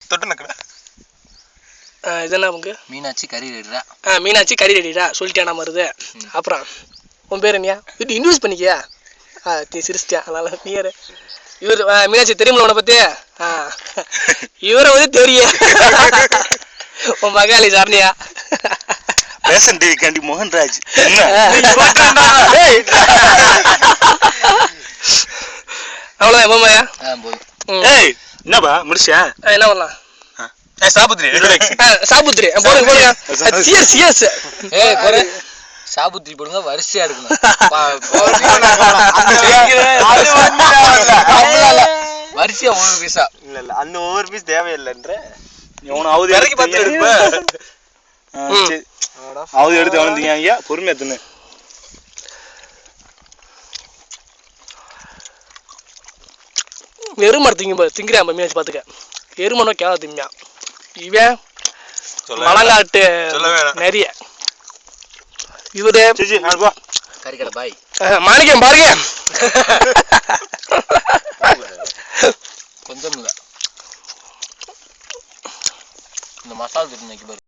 தொட்டு நக்கடா. இதெல்லாம் உங்க மீனாட்சி கறி ரெடிடா. மீனாட்சி கறி ரெடிடா சொல்லிட்டேன் நான் வருது. அப்புறம் உன் பேர் என்னையா இது இன்வெஸ்ட் பண்ணிக்கியா? சிரிச்சிட்டியா அதனால நீர் இவர் மீனாட்சி தெரியுமில்ல உன்னை பற்றி? இவரை வந்து தெரியும். உன் மகாலி சரணியா ரேஷன் டிவி காண்டி மோகன்ராஜ். அவ்வளோதான் எம்மாயா போதும். ஏய் என்னப்பா முடிச்சா? என்ன பண்ணலாம்? சாபுத்ரி சாபுத்ரி போடுங்க போடுங்க. சிஎஸ் சிஎஸ் சாபுத்ரி போடுங்க வரிசையா எடுக்கணும். வரிசையா ஒவ்வொரு பீஸா இல்ல அந்த ஒவ்வொரு பீஸ் தேவையில்லைன்ற அவது இறக்கி பார்த்து எடுப்ப. அவது எடுத்து வளர்ந்தீங்க ஐயா பொறுமையா தின்னு. எருமடை திங்கிறான் மீனாட்சி பார்த்துக்க. எருமனோ கேவல திம்மியான் இவன் மலங்காட்டு நிறைய. இவரு கறிக்கடை பாய் மாணிக்கம் பாருங்க. கொஞ்சம் இல்ல இந்த மசாலா தூள் இன்னைக்கு பாரு.